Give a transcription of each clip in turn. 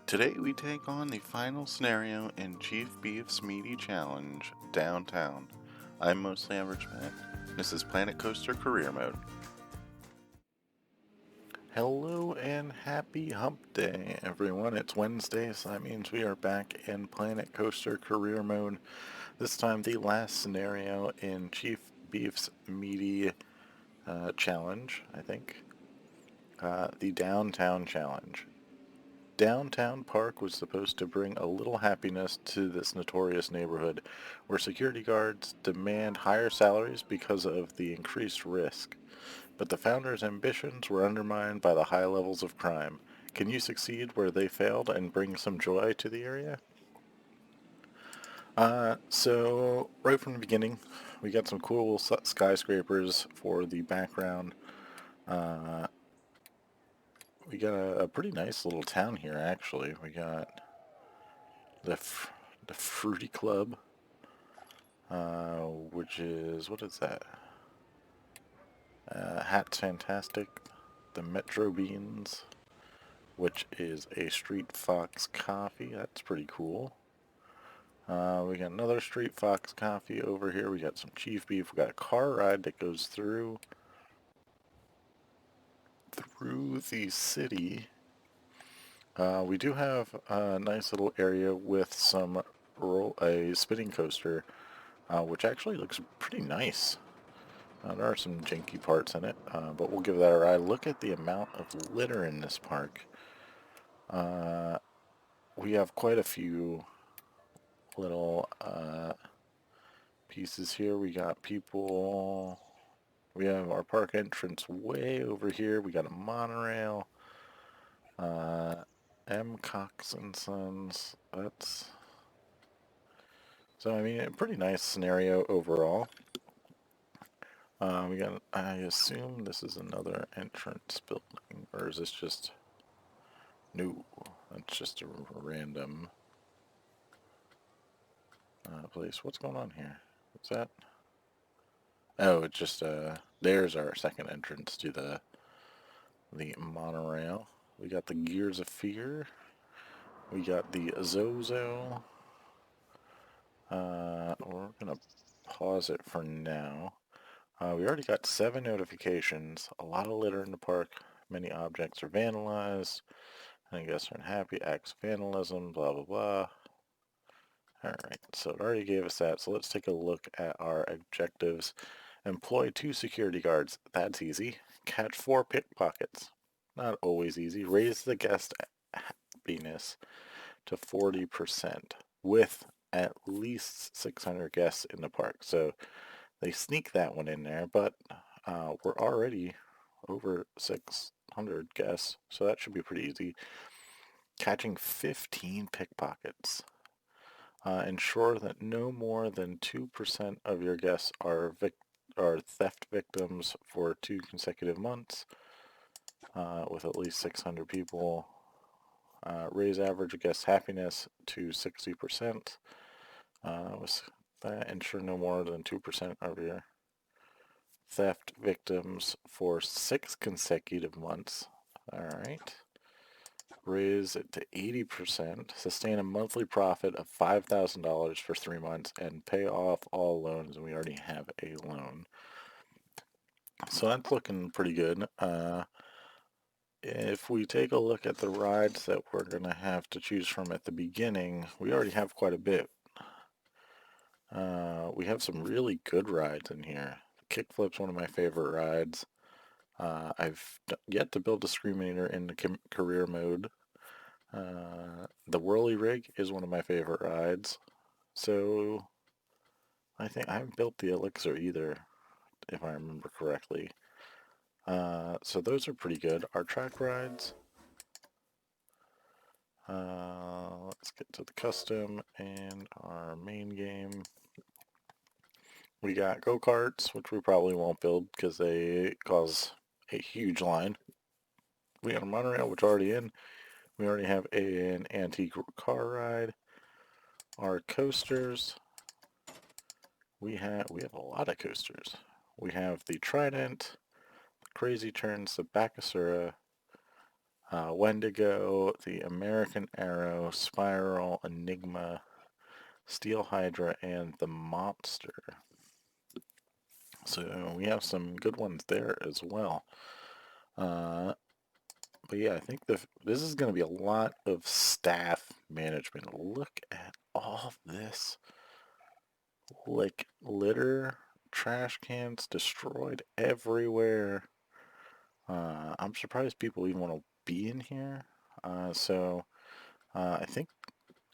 Today we take on the final scenario in Chief Beef's Meaty Challenge, Downtown. I'm Mostly Average Man. This is Planet Coaster Career Mode. Hello and happy hump day, everyone. It's Wednesday, so that means we are back in Planet Coaster Career Mode. This time the last scenario in Chief Beef's Meaty Challenge, I think. The Downtown Challenge. Downtown Park was supposed to bring a little happiness to this notorious neighborhood, where security guards demand higher salaries because of the increased risk. But the founders' ambitions were undermined by the high levels of crime. Can you succeed where they failed and bring some joy to the area? So right from the beginning, we got some cool skyscrapers for the background. We got a pretty nice little town here, actually. We got the the Fruity Club, which is, what is that? Hat's Fantastic. The Metro Beans, which is a Street Fox coffee. That's pretty cool. We got another Street Fox coffee over here. We got some Chief Beef. We got a car ride that goes through the city. We do have a nice little area with a spinning coaster, which actually looks pretty nice. There are some janky parts in it, but we'll give that a ride. Look at the amount of litter in this park. We have quite a few little pieces here. We got people. We have our park entrance way over here. We got a monorail. M. Cox and Sons. So I mean, a pretty nice scenario overall. I assume this is another entrance building, or is this just... No, that's just a random place. What's going on here? What's that? Oh, it's just, there's our second entrance to the monorail. We got the Gears of Fear. We got the Zozo. We're gonna pause it for now. We already got 7 notifications. A lot of litter in the park. Many objects are vandalized. I guess are unhappy. Acts of vandalism. Blah blah blah. Alright, so it already gave us that. So let's take a look at our objectives. Employ 2 security guards. That's easy. Catch 4 pickpockets. Not always easy. Raise the guest happiness to 40% with at least 600 guests in the park. So they sneak that one in there, but we're already over 600 guests, so that should be pretty easy. Catching 15 pickpockets. Ensure that no more than 2% of your guests are theft victims for 2 consecutive months, with at least 600 people. Raise average guest happiness to 60%. With that, ensure no more than 2% of your theft victims for 6 consecutive months. Alright. Raise it to 80%. Sustain a monthly profit of $5,000 for 3 months and pay off all loans, and we already have a loan. So that's looking pretty good. If we take a look at the rides that we're going to have to choose from at the beginning, we already have quite a bit. We have some really good rides in here. The Kickflip's one of my favorite rides. I've yet to build a Screamator in the career mode. The Whirly Rig is one of my favorite rides. So I think I haven't built the Elixir either, if I remember correctly. So those are pretty good. Our track rides. Let's get to the custom and our main game. We got go-karts, which we probably won't build because they cause a huge line. We got a monorail, which is already in. We already have an antique car ride. Our coasters. We have a lot of coasters. We have the Trident, the Crazy Turns, the Bakasura, Wendigo, the American Arrow, Spiral, Enigma, Steel Hydra, and the Monster. So we have some good ones there as well. But yeah, I think this is going to be a lot of staff management. Look at all this. Like, litter, trash cans destroyed everywhere. I'm surprised people even want to be in here. I think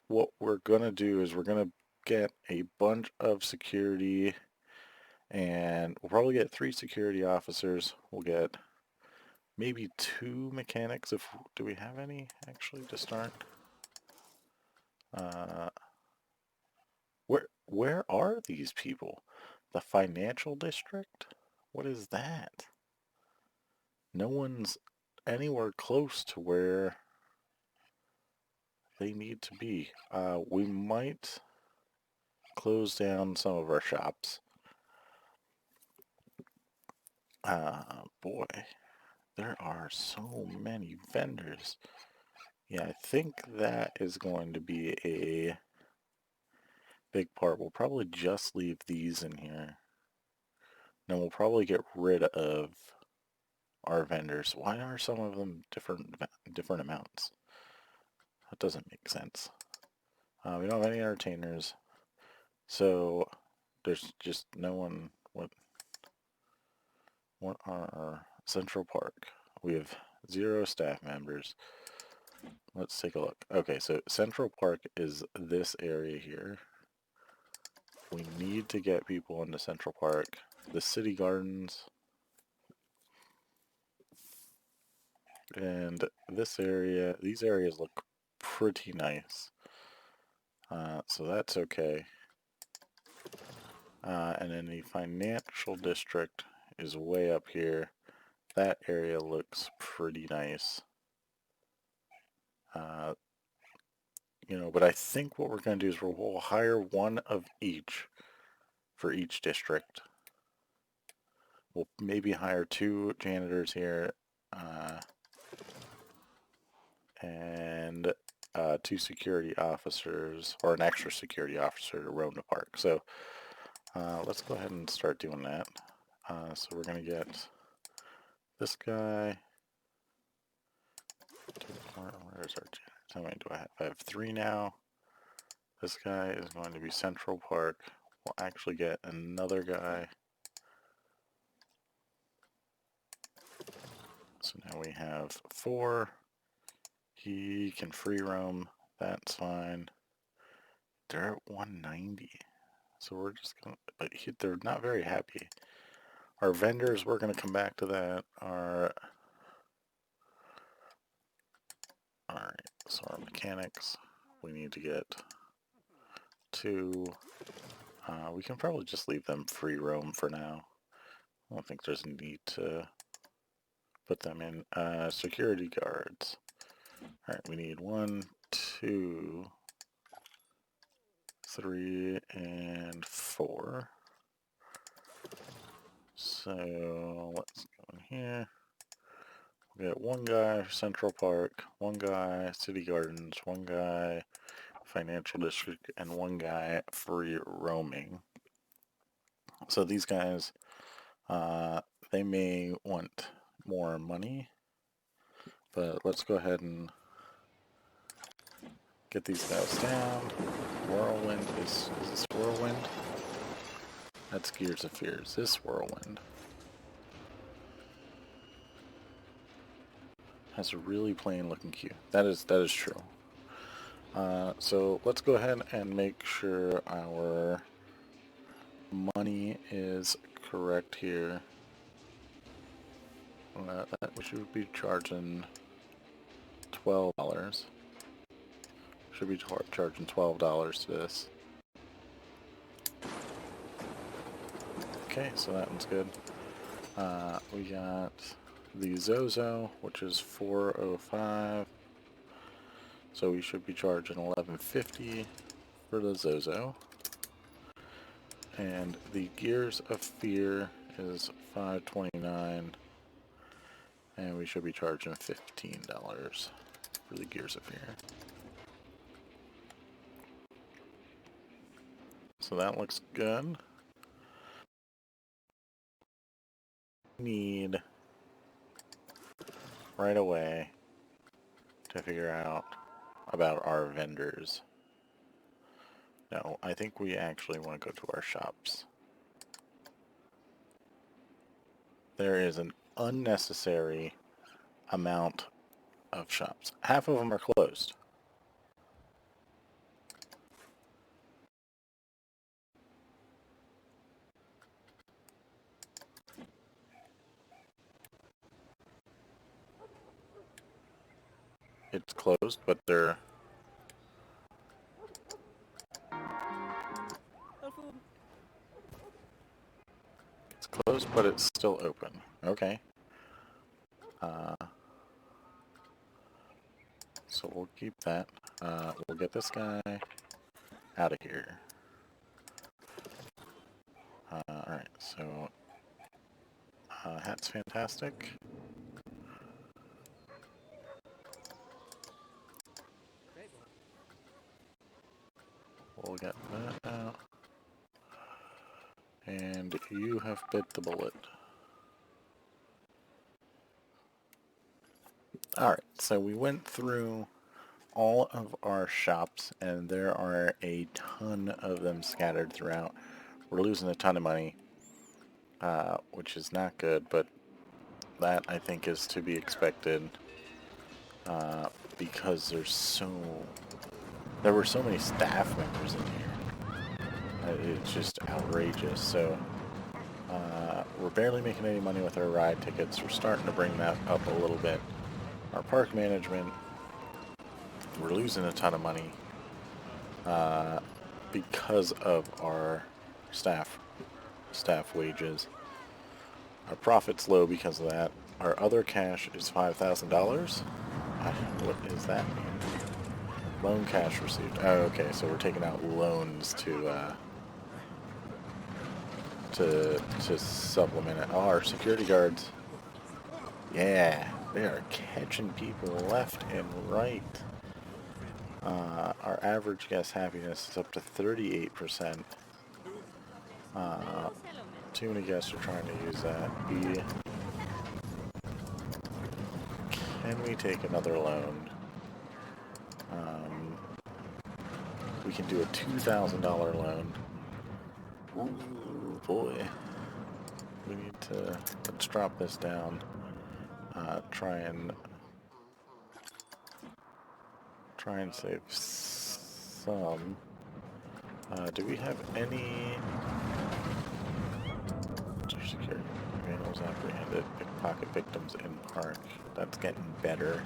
what we're going to do is we're going to get a bunch of security, and we'll probably get 3 security officers. We'll get maybe 2 mechanics. Do we have any actually to start? Where are these people? The financial district? What is that? No one's anywhere close to where they need to be. We might close down some of our shops. Boy, there are so many vendors. Yeah, I think that is going to be a big part. We'll probably just leave these in here. Then we'll probably get rid of our vendors. Why are some of them different amounts? That doesn't make sense. We don't have any entertainers, so there's just no one. What are our Central Park? We have 0 staff members. Let's take a look. Okay, so Central Park is this area here. We need to get people into Central Park. The city gardens. And this area, these areas look pretty nice. So that's okay. And then the financial district is way up here. That area looks pretty nice. But I think what we're going to do is we'll hire 1 of each for each district. We'll maybe hire 2 janitors here, and 2 security officers, or an extra security officer to roam the park. So let's go ahead and start doing that. So we're going to get this guy. Where's our janitor? How many do I have? I have 3 now. This guy is going to be Central Park. We'll actually get another guy. So now we have 4. He can free roam. That's fine. They're at 190. So we're just going to... But they're not very happy. Our vendors, we're going to come back to that. Alright, so our mechanics, we need to get 2. We can probably just leave them free roam for now. I don't think there's a need to put them in. Security guards. Alright, we need 1, 2, 3, and 4. So let's go in here. We got 1 guy for Central Park, 1 guy City Gardens, 1 guy Financial District, and 1 guy free roaming. So these guys, they may want more money, but let's go ahead and get these guys down. Whirlwind is this Whirlwind? That's Gears of Fear. Is this Whirlwind? Has a really plain looking queue. That is true. So let's go ahead and make sure our money is correct here. We should be charging $12. Should be charging $12 to this. Okay, so that one's good. We got the Zozo, which is $4.05. So we should be charging $11.50 for the Zozo. And the Gears of Fear is $5.29. And we should be charging $15 for the Gears of Fear. So that looks good. Need right away to figure out about our vendors. No, I think we actually want to go to our shops. There is an unnecessary amount of shops. Half of them are closed. It's closed, but they're... It's closed, but it's still open. Okay. So we'll keep that. We'll get this guy out of here. Alright, so... hat's fantastic. We'll get that out. And you have bit the bullet. Alright, so we went through all of our shops, and there are a ton of them scattered throughout. We're losing a ton of money, which is not good, but that I think is to be expected, because there were so many staff members in here. It's just outrageous. So we're barely making any money with our ride tickets. We're starting to bring that up a little bit. Our park management, we're losing a ton of money because of our staff wages. Our profit's low because of that. Our other cash is $5,000. What does that mean? Loan cash received. Oh, okay, so we're taking out loans to supplement it. Oh, our security guards. Yeah, they are catching people left and right. Our average guest happiness is up to 38%. Too many guests are trying to use that. Can we take another loan? We can do a $2,000 loan. Ooh, boy. We need to... Let's drop this down. Try and save some. Do we have any... Security vandals apprehended, pickpocket victims in park. That's getting better.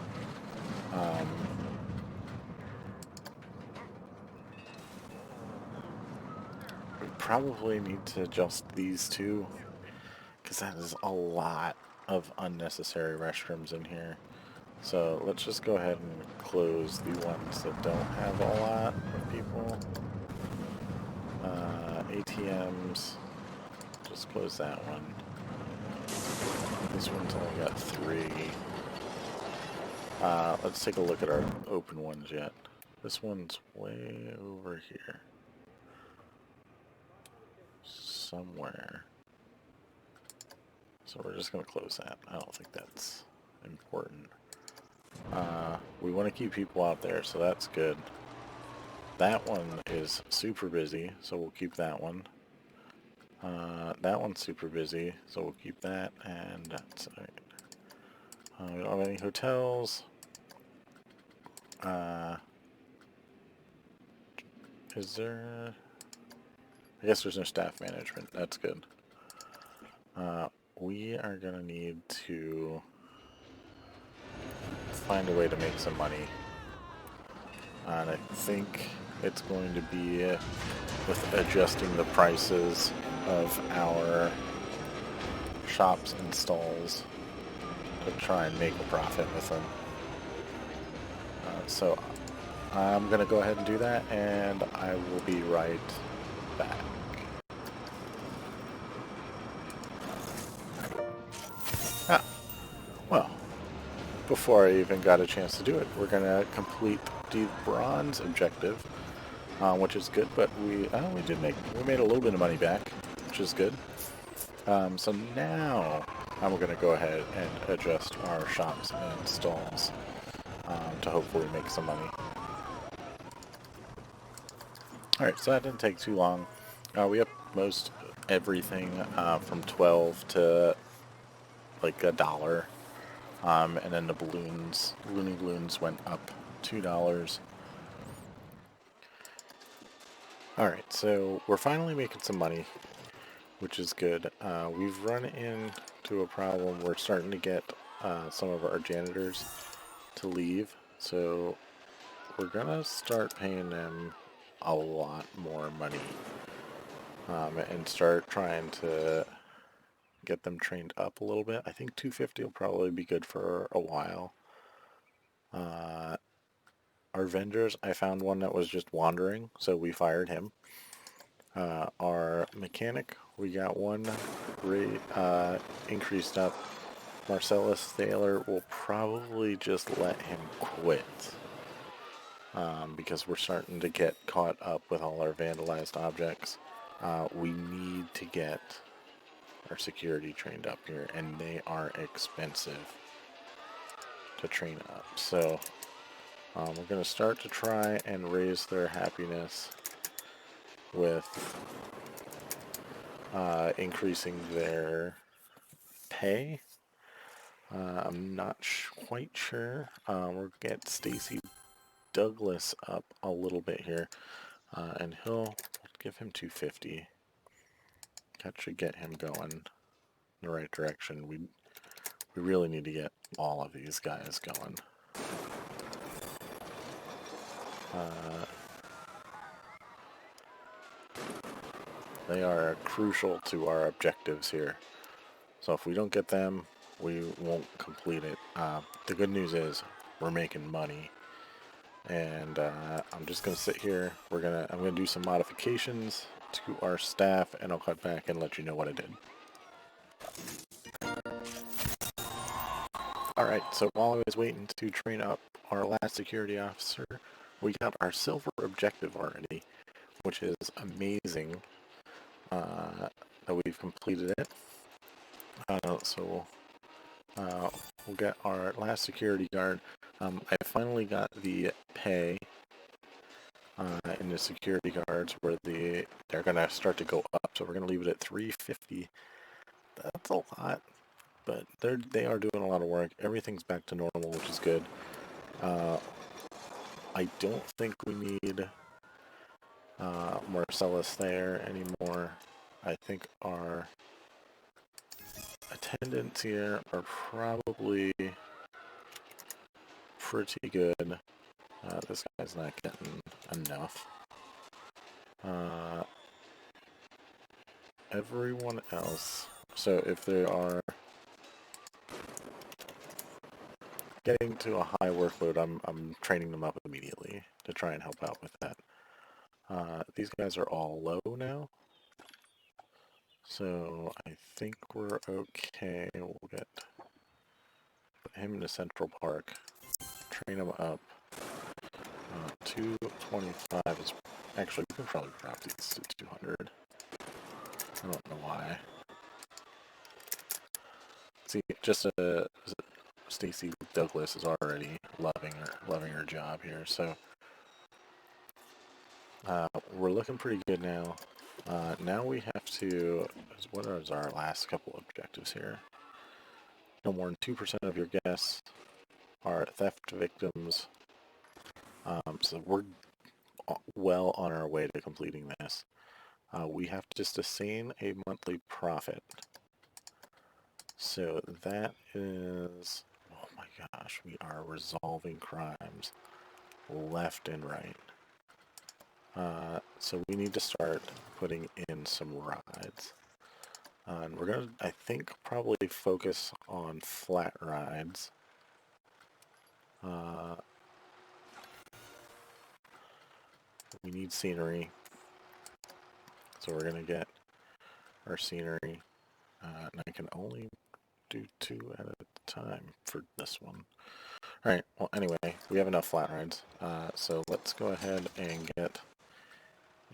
We probably need to adjust these two, because that is a lot of unnecessary restrooms in here. So let's just go ahead and close the ones that don't have a lot of people. ATMs, just close that one. This one's only got 3. Let's take a look at our open ones yet. This one's way over here. Somewhere. So we're just going to close that. I don't think that's important. We want to keep people out there, so that's good. That one is super busy, so we'll keep that one. That one's super busy, so we'll keep that, and that's alright. We don't have any hotels. Is there... I guess there's no staff management. That's good. We are going to need to find a way to make some money. And I think it's going to be with adjusting the prices of our shops and stalls to try and make a profit with them. So I'm going to go ahead and do that, and I will be right back. Ah, well, before I even got a chance to do it, we're going to complete the bronze objective, which is good, but we made a little bit of money back, which is good. So now we're going to go ahead and adjust our shops and stalls to hopefully make some money. Alright, so that didn't take too long. We upped most everything from 12 to like $1. And then the Looney Balloons went up $2. Alright, so we're finally making some money, which is good. We've run into a problem. We're starting to get some of our janitors to leave, so we're gonna start paying them a lot more money and start trying to get them trained up a little bit. I think 250 will probably be good for a while. Our vendors, I found one that was just wandering, so we fired him. Our mechanic, we got one increased up. Marcellus Thaler will probably just let him quit. Because we're starting to get caught up with all our vandalized objects. We need to get our security trained up here, and they are expensive to train up. So we're going to start to try and raise their happiness with increasing their pay. I'm not quite sure. We're going to get Stacy Douglas up a little bit here, and he'll give him 250. That should get him going in the right direction. We really need to get all of these guys going. They are crucial to our objectives here. So if we don't get them, we won't complete it. The good news is we're making money. And I'm just going to sit here. I'm going to do some modifications to our staff, and I'll cut back and let you know what I did. Alright, so while I was waiting to train up our last security officer, we got our silver objective already, which is amazing that we've completed it. So we'll get our last security guard. I finally got the pay in the security guards where they're going to start to go up, so we're going to leave it at 350. That's a lot, but they are doing a lot of work. Everything's back to normal, which is good. I don't think we need Marcellus there anymore. I think our attendants here are probably pretty good. This guy's not getting enough. Everyone else, so if they are getting to a high workload, I'm training them up immediately to try and help out with that. These guys are all low now, so I think we're okay. We'll put him in the Central Park, train him up. 225 is actually, we can probably drop these to 200. I don't know why. See, just Stacy Douglas is already loving her job here, so we're looking pretty good now. Now we have to, what is our last couple objectives here? No more than 2% of your guests are theft victims. So we're well on our way to completing this. We have to sustain a monthly profit. So that is, oh my gosh, we are resolving crimes left and right. So we need to start putting in some rides. And we're going to, I think, probably focus on flat rides. We need scenery. So we're going to get our scenery. And I can only do 2 at a time for this one. Alright, well anyway, we have enough flat rides. So let's go ahead and get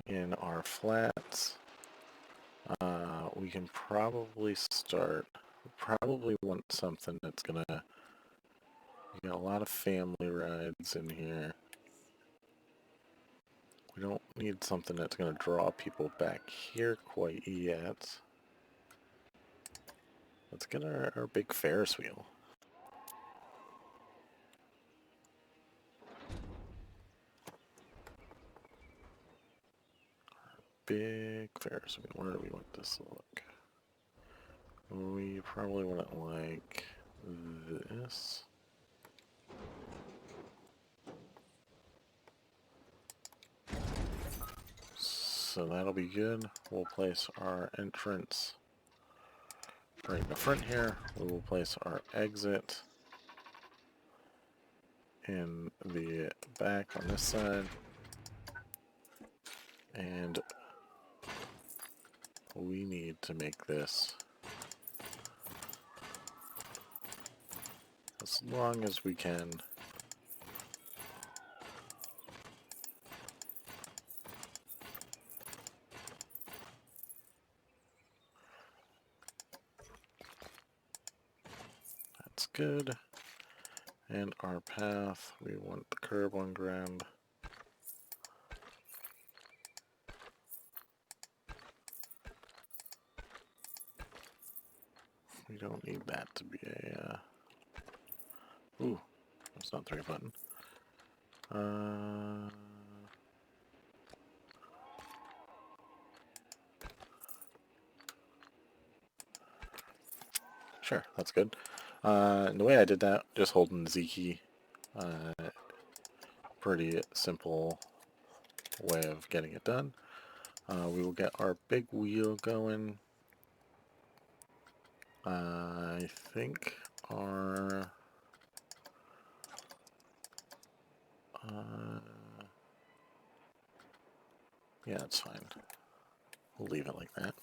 in our flats. We can probably start, probably want something that's gonna, we got a lot of family rides in here. We don't need something that's gonna draw people back here quite yet. Let's get our big Ferris wheel. Big Ferris wheel. Where do we want this to look? We probably want it like this. So that'll be good. We'll place our entrance right in the front here. We will place our exit in the back on this side. And we need to make this as long as we can. That's good. And our path, we want the curb on ground. We don't need that to be a, ooh, that's not the right button. Sure, that's good. And the way I did that, just holding the Z key, pretty simple way of getting it done. We will get our big wheel going. I think our yeah, it's fine. We'll leave it like that.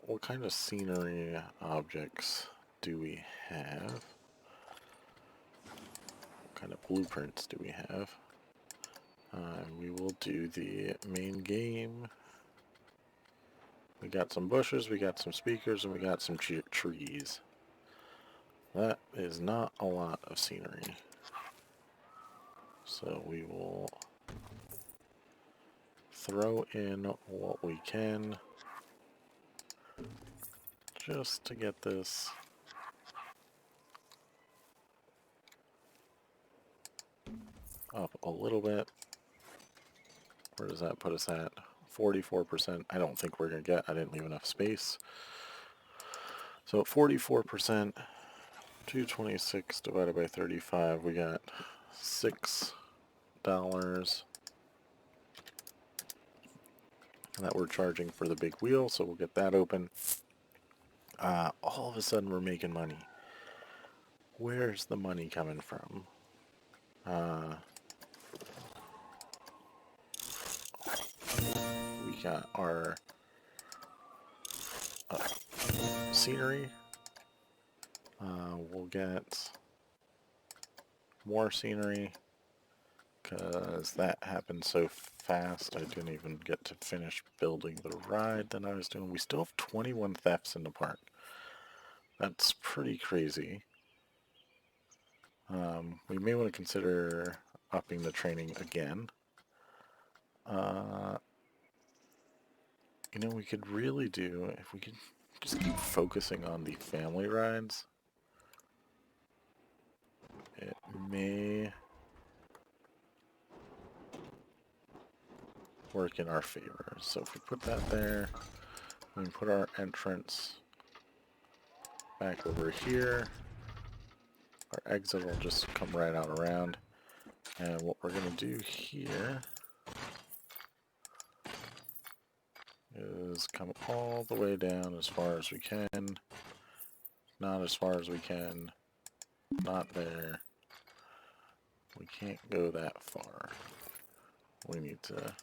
What kind of scenery objects do we have? What kind of blueprints do we have? We will do the main game. We got some bushes, we got some speakers, and we got some trees. That is not a lot of scenery. So we will throw in what we can just to get this up a little bit. Where does that put us at? 44%. I don't think we're going to get. I didn't leave enough space. So 44%, 226 divided by 35, we got $6 that we're charging for the big wheel, so we'll get that open. All of a sudden we're making money. Where's the money coming from? We got our scenery. We'll get more scenery because that happened so fast I didn't even get to finish building the ride that I was doing. We still have 21 thefts in the park. That's pretty crazy. We may want to consider upping the training again. You know, we could really do, if we could just keep focusing on the family rides, it may work in our favor. So if we put that there, we can put our entrance back over here. Our exit will just come right out around. And what we're going to do here is come all the way down as far as we can. Not as far as we can. Not there. We can't go that far. We need to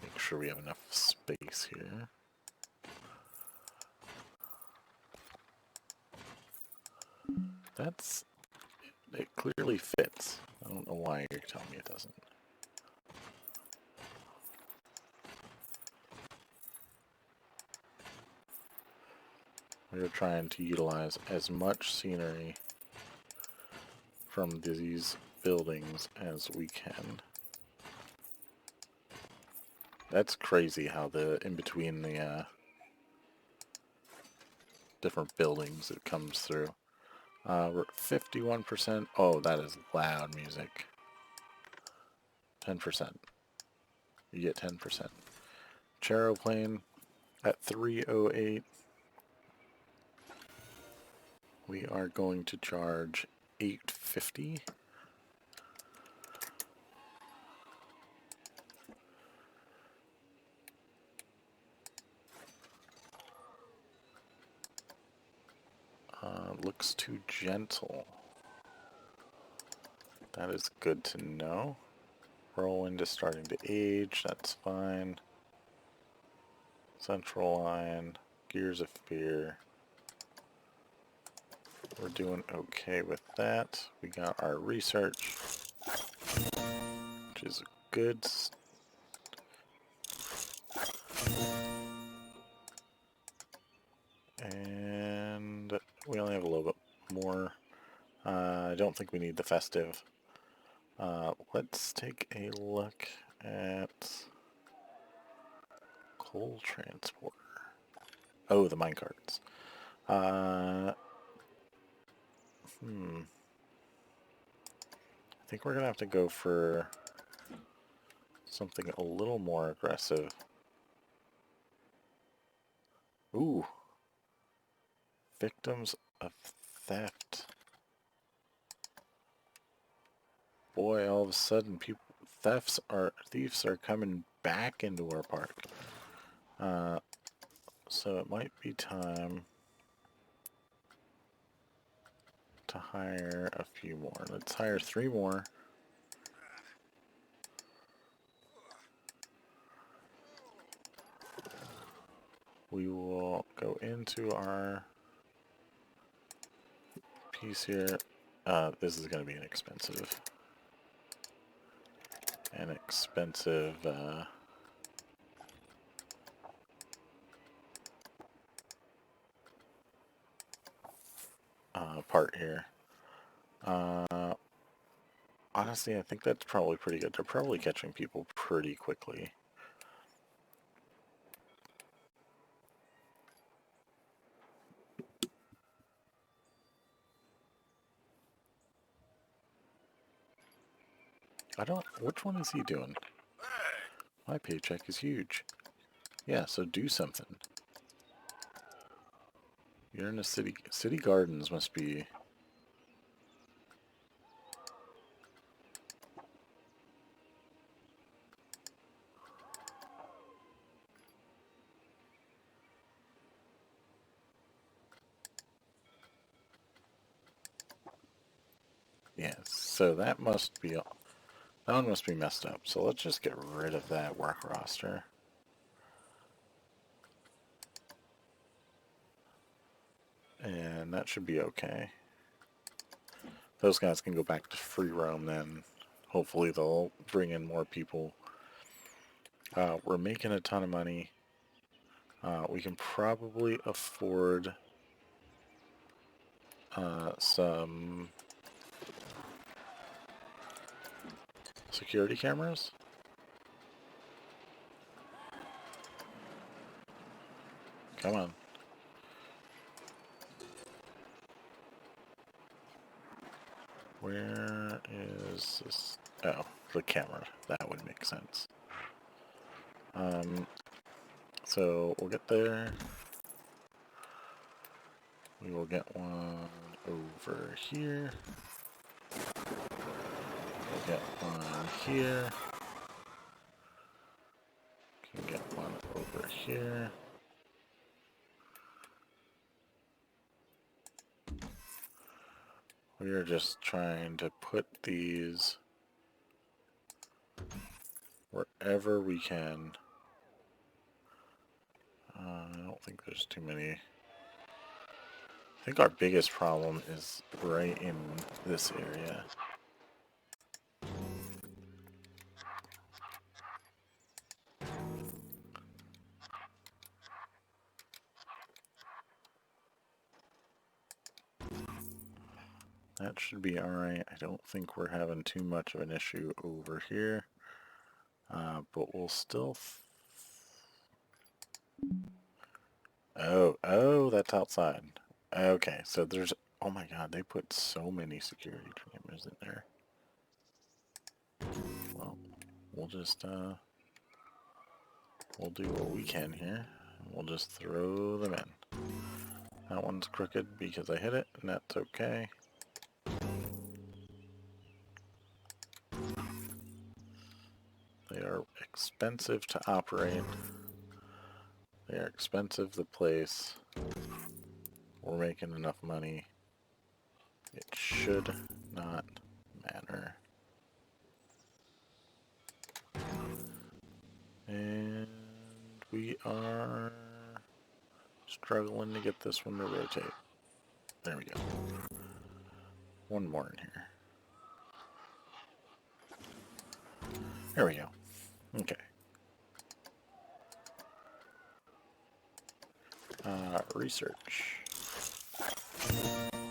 make sure we have enough space here. That's... It clearly fits. I don't know why you're telling me it doesn't. We're trying to utilize as much scenery from these buildings as we can. That's crazy how the in between the different buildings it comes through. We're at 51%. Oh, that is loud music. 10%. You get 10%. Charoplane at 308. We are going to charge 850. Looks too gentle. That is good to know. Whirlwind is starting to age. That's fine. Central line. Gears of Fear. We're doing okay with that. We got our research, which is good. And we only have a little bit more. I don't think we need the festive. Let's take a look at coal transporter. Oh, the minecarts. I think we're gonna have to go for something a little more aggressive. Ooh. Victims of theft. Boy, all of a sudden, thieves are coming back into our park. So it might be time to hire a few more. Let's hire 3 more. We will go into our piece here. This is going to be an expensive part here. Honestly, I think that's probably pretty good. They're probably catching people pretty quickly. Which one is he doing? My paycheck is huge. Yeah, so do something. You're in a city. City gardens must be... Yes, so that one must be messed up. So let's just get rid of that work roster. And that should be okay. Those guys can go back to free roam then. Hopefully they'll bring in more people. We're making a ton of money. We can probably afford some security cameras. Come on. Where is this? Oh, the camera. That would make sense. So we'll get there. We will get one over here. We'll get one here. Can get one over here. We are just trying to put these wherever we can. I don't think there's too many. I think our biggest problem is right in this area. That should be alright. I don't think we're having too much of an issue over here. But we'll still... Oh, that's outside. Okay, so there's... Oh my god, they put so many security cameras in there. Well, we'll just, we'll do what we can here. We'll just throw them in. That one's crooked because I hit it, and that's okay. They are expensive to operate. They are expensive to place. We're making enough money. It should not matter. And we are struggling to get this one to rotate. There we go. One more in here. There we go. Okay. Research.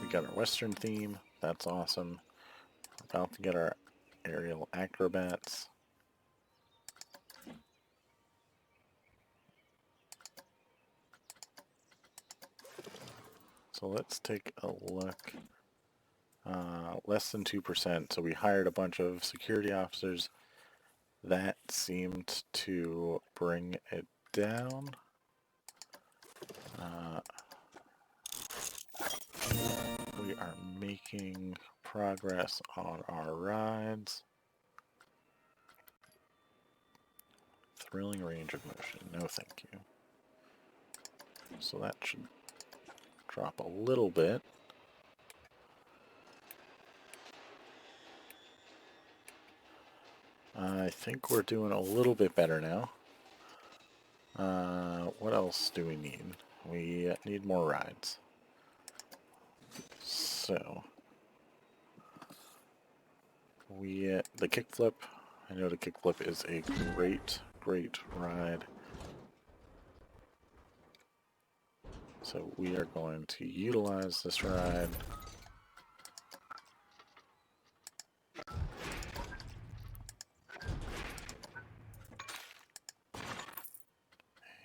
We got our Western theme. That's awesome. We're about to get our aerial acrobats. So let's take a look. Less than 2%, so we hired a bunch of security officers. That seemed to bring it down. We are making progress on our rides. Thrilling range of motion. No thank you. So that should drop a little bit. I think we're doing a little bit better now. What else do we need? We need more rides. So, the kickflip, I know the kickflip is a great ride. So we are going to utilize this ride.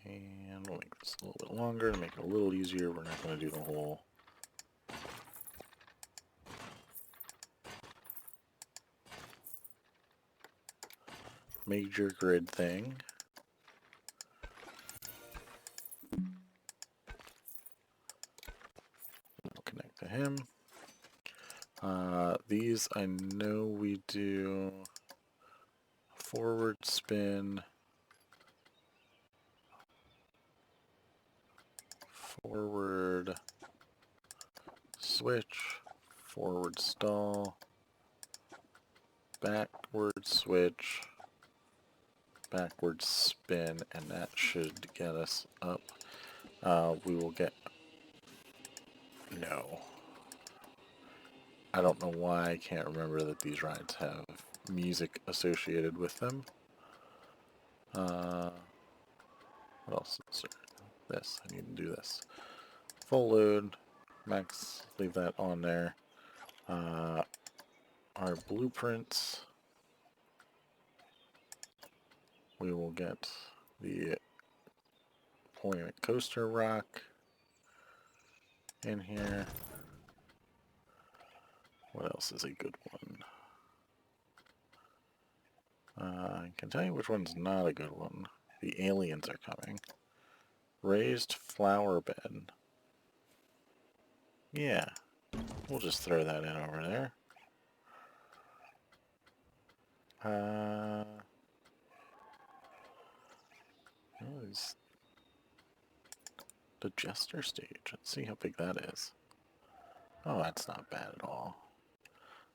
And we'll make this a little bit longer to make it a little easier. We're not going to do the whole major grid thing. We'll connect to him. These I know we do forward spin, forward switch, forward stall, backward switch, backward spin, and that should get us up. We will get... No. I don't know why I can't remember that these rides have music associated with them. What else is there? This. I need to do this. Full load. Max, leave that on there. Our blueprints. We will get the Whirlwind Coaster rock in here. What else is a good one? I can tell you which one's not a good one. The aliens are coming. Raised flower bed. Yeah, we'll just throw that in over there. The Jester stage. Let's see how big that is. Oh, that's not bad at all.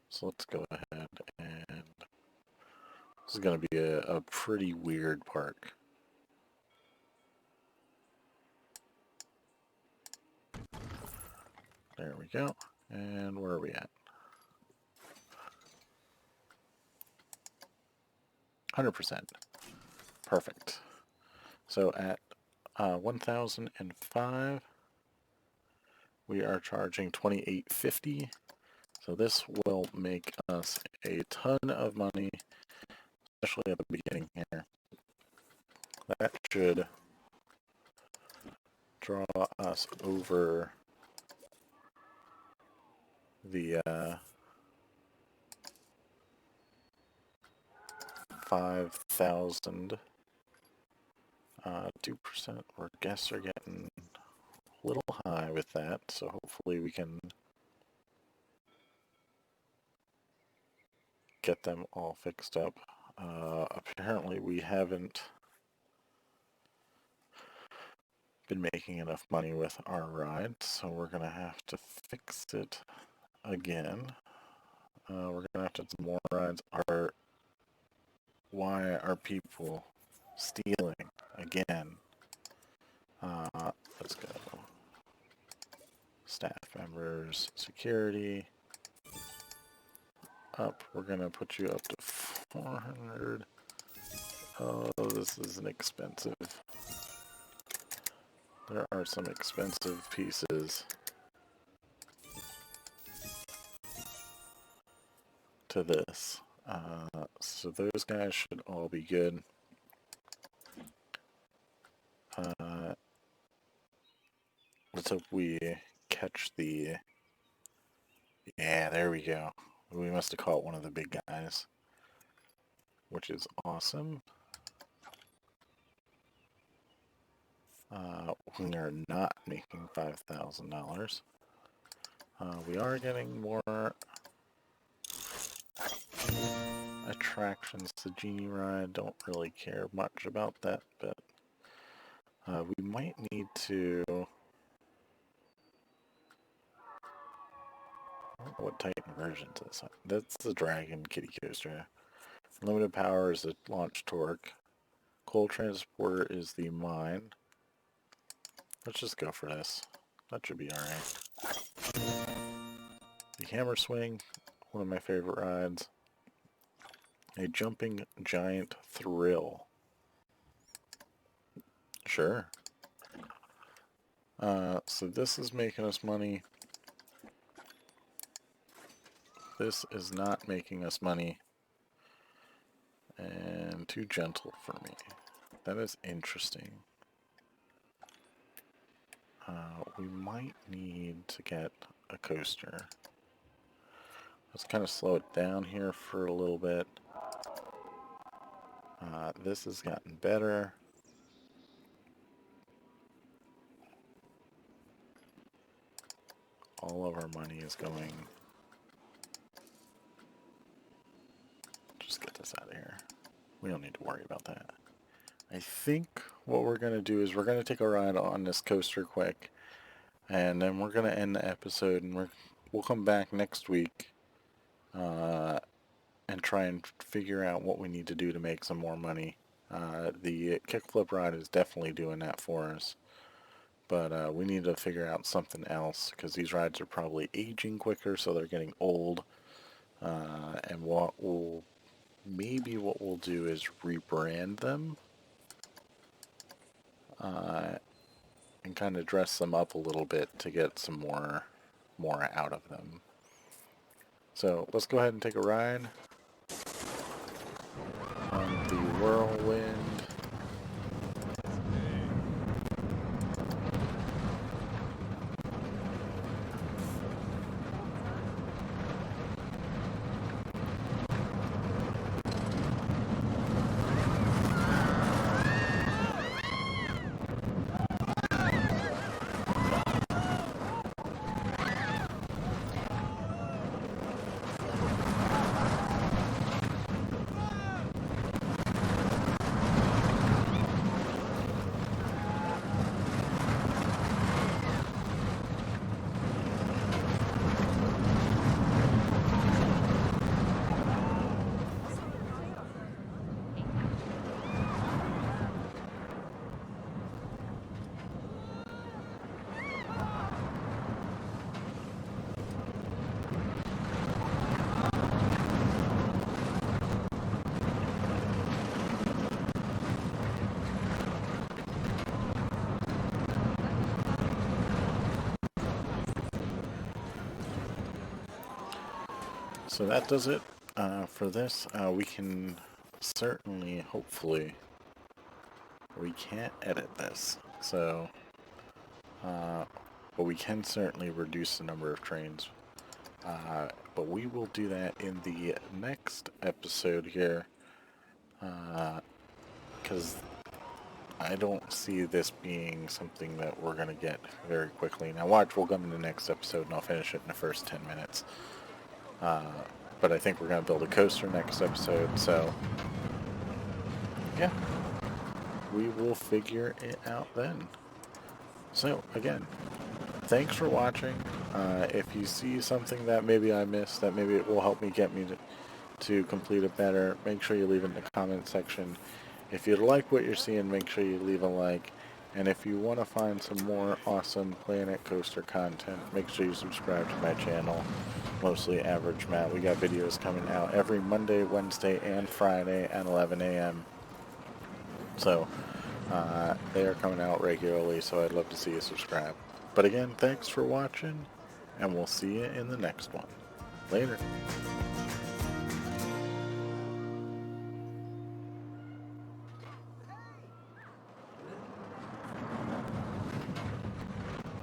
So let's go ahead and... This is going to be a pretty weird park. There we go. And where are we at? 100%. Perfect. So at 1,005, we are charging $28.50. So this will make us a ton of money, especially at the beginning here. That should draw us over the 5,000. 2%. Our guests are getting a little high with that, so hopefully we can get them all fixed up. Apparently we haven't been making enough money with our ride, so we're gonna have to fix it again. We're gonna have to do more rides. Why are people stealing again? Let's go. Staff members, security. Up, we're gonna put you up to 400. Oh, this is an expensive. There are some expensive pieces to this. So those guys should all be good. Let's hope we catch the... Yeah, there we go. We must have caught one of the big guys, which is awesome. We are not making $5,000. We are getting more attractions. The Genie ride, don't really care much about that, but we might need to... I don't know what Titan version is this. That's the Dragon Kitty Coaster. Limited power is the launch torque. Coal transporter is the mine. Let's just go for this. That should be alright. The hammer swing, one of my favorite rides. A jumping giant thrill. Sure. So this is making us money. This is not making us money. And too gentle for me. That is interesting. We might need to get a coaster. Let's kind of slow it down here for a little bit. This has gotten better. All of our money is going... Just get this out of here. We don't need to worry about that. I think what we're going to do is we're going to take a ride on this coaster quick. And then we're going to end the episode, and we'll come back next week and try and figure out what we need to do to make some more money. The kickflip ride is definitely doing that for us. But we need to figure out something else, because these rides are probably aging quicker, so they're getting old. And maybe what we'll do is rebrand them. And kind of dress them up a little bit to get some more out of them. So let's go ahead and take a ride on the Whirlwind. So that does it for this. We can certainly, hopefully, we can't edit this. So, but we can certainly reduce the number of trains. But we will do that in the next episode here. Because I don't see this being something that we're going to get very quickly. Now watch, we'll come in the next episode and I'll finish it in the first 10 minutes. But I think we're going to build a coaster next episode, so yeah, we will figure it out then. So again, thanks for watching. If you see something that maybe I missed, that maybe it will help me get me to complete it better, make sure you leave it in the comment section. If you like what you're seeing, make sure you leave a like. And if you want to find some more awesome Planet Coaster content, make sure you subscribe to my channel, Mostly Average Matt. We got videos coming out every Monday, Wednesday, and Friday at 11 a.m. So, they are coming out regularly, so I'd love to see you subscribe. But again, thanks for watching, and we'll see you in the next one. Later.